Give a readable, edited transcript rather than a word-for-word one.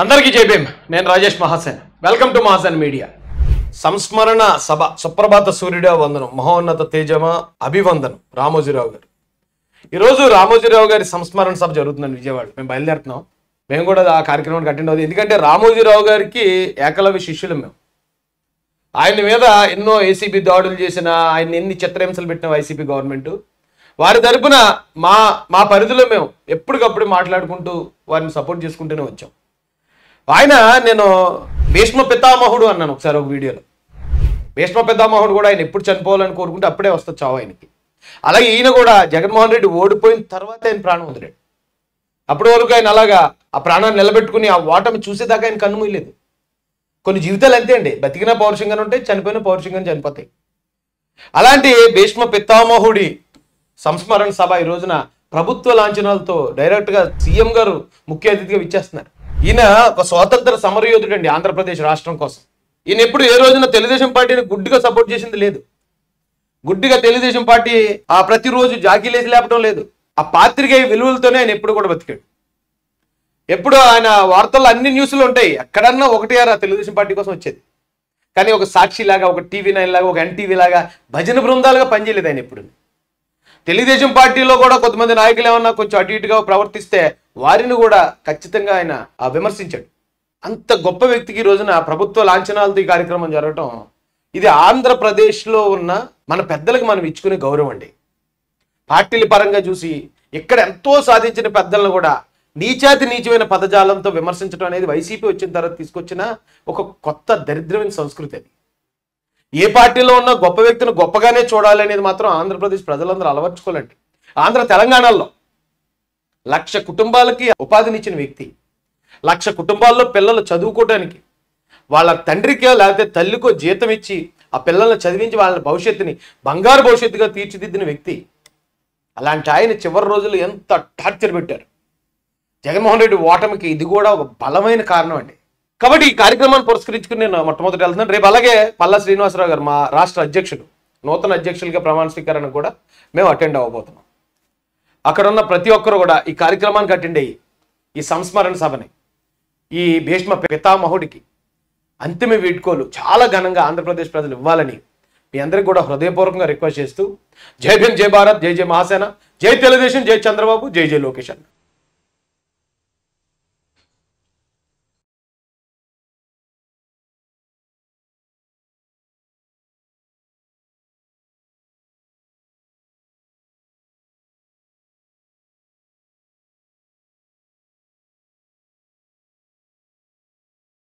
అందరికీ జై భీమ్. నేను Rajesh Mahasen. Welcome to Mahasen media. సంస్మరణ సభ సుప్రభాత సూర్యుడ వందనం, మహోన్నత తేజమ అభివందనం రామోజీరావు గారు. ఈరోజు రామోజీరావు గారి సంస్మరణ సభ జరుగుతుందండి విజయవాడ. మేము బయలుదేరుతున్నాం. మేము కూడా ఆ కార్యక్రమానికి అటెండ్ అవుతుంది. ఎందుకంటే రామోజీరావు గారికి ఏకలవ్య శిష్యులు మేము. ఆయన మీద ఎన్నో ఏసీబీ దాడులు చేసిన, ఆయన ఎన్ని చిత్రహింసలు పెట్టిన వైసీపీ గవర్నమెంట్, వారి తరపున మా పరిధిలో మేము ఎప్పటికప్పుడు మాట్లాడుకుంటూ వారిని సపోర్ట్ చేసుకుంటూనే వచ్చాం. ఆయన నేను భీష్మ పితామహుడు అన్నాను ఒకసారి ఒక వీడియోలో. భీష్మ పితామహుడు కూడా ఆయన ఎప్పుడు చనిపోవాలని కోరుకుంటే అప్పుడే వస్తుంది చావు ఆయనకి. అలాగే ఈయన కూడా జగన్మోహన్ రెడ్డి ఓడిపోయిన తర్వాత ఆయన ప్రాణం వదిలేడు. అప్పటి వరకు ఆయన అలాగా ఆ ప్రాణాన్ని నిలబెట్టుకుని ఆ ఓటమి చూసేదాకా ఆయన కన్ను మూయలేదు. కొన్ని జీవితాలు అంతే అండి, బతికిన పౌరుషంగానే ఉంటాయి, చనిపోయిన పౌరుషంగానే చనిపోతాయి. అలాంటి భీష్మ పితామహుడి సంస్మరణ సభ ఈ రోజున ప్రభుత్వ లాంఛనాలతో డైరెక్ట్గా సీఎం గారు ముఖ్య అతిథిగా విచ్చేస్తున్నారు. ఈయన ఒక స్వాతంత్ర సమరయోధుడు అండి ఆంధ్రప్రదేశ్ రాష్ట్రం కోసం. ఈయన ఎప్పుడు ఏ రోజున తెలుగుదేశం పార్టీని గుడ్డిగా సపోర్ట్ చేసింది లేదు. గుడ్డిగా తెలుగుదేశం పార్టీ ప్రతిరోజు జాకీలేసి లేపడం లేదు. ఆ పాత్రికేయ విలువలతోనే ఆయన ఎప్పుడు కూడా బతికాడు. ఎప్పుడు ఆయన వార్తల్లో అన్ని న్యూస్లు ఉంటాయి, ఎక్కడన్నా ఒకటి ఆరా తెలుగుదేశం పార్టీ కోసం వచ్చేది. కానీ ఒక సాక్షి లాగా, ఒక TV9 లాగా, ఒక NTV లాగా భజన బృందాలుగా పనిచేయలేదు ఆయన ఎప్పుడు. తెలుగుదేశం పార్టీలో కూడా కొంతమంది నాయకులు ఏమన్నా కొంచెం అటు ఇటుగా ప్రవర్తిస్తే వారిని కూడా ఖచ్చితంగా ఆయన విమర్శించాడు. అంత గొప్ప వ్యక్తికి ఈ రోజున ప్రభుత్వ లాంఛనాలతో ఈ కార్యక్రమం జరగటం, ఇది ఆంధ్రప్రదేశ్లో ఉన్న మన పెద్దలకు మనం ఇచ్చుకునే గౌరవం అండి. పార్టీల పరంగా చూసి ఇక్కడ ఎంతో సాధించిన పెద్దలను కూడా నీచాతి నీచమైన పదజాలంతో విమర్శించడం అనేది వైసీపీ వచ్చిన తర్వాత తీసుకొచ్చిన ఒక కొత్త దరిద్రమైన సంస్కృతి. అది ఏ పార్టీలో ఉన్న గొప్ప వ్యక్తిని గొప్పగానే చూడాలి అనేది మాత్రం ఆంధ్రప్రదేశ్ ప్రజలందరూ అలవర్చుకోవాలండి. తెలంగాణలో 1,00,000 కుటుంబాలకి ఉపాధినిచ్చిన వ్యక్తి, 1,00,000 కుటుంబాల్లో పిల్లలు చదువుకోవడానికి వాళ్ళ తండ్రికో లేకపోతే తల్లికో జీతం ఇచ్చి ఆ పిల్లల్ని చదివించి వాళ్ళ భవిష్యత్తుని బంగారు భవిష్యత్తుగా తీర్చిదిద్దిన వ్యక్తి. అలాంటి ఆయన చివరి రోజులు ఎంత టార్చర్ పెట్టారు. జగన్మోహన్ రెడ్డి ఓటమికి ఇది కూడా ఒక బలమైన కారణం అండి. కాబట్టి ఈ కార్యక్రమాన్ని పురస్కరించుకుని నేను మొట్టమొదటి వెళ్తున్నాను. రేపు అలాగే పల్లా శ్రీనివాసరావు గారు మా రాష్ట్ర అధ్యక్షుడు, నూతన అధ్యక్షులుగా ప్రమాణ స్వీకారాన్ని కూడా మేము అటెండ్ అవ్వబోతున్నాం. అక్కడ ఉన్న ప్రతి ఒక్కరు కూడా ఈ కార్యక్రమానికి అటెండ్ అయ్యి ఈ సంస్మరణ సభని, ఈ భీష్మ పితామహుడికి అంతిమ వీడ్కోలు చాలా ఘనంగా ఆంధ్రప్రదేశ్ ప్రజలు ఇవ్వాలని మీ అందరికీ కూడా హృదయపూర్వకంగా రిక్వెస్ట్ చేస్తూ, జై భీమ్, జై భారత్, జై జై మహాసేన, జై తెలుగుదేశం, జై చంద్రబాబు, జై జై లోకేష్ అన్న.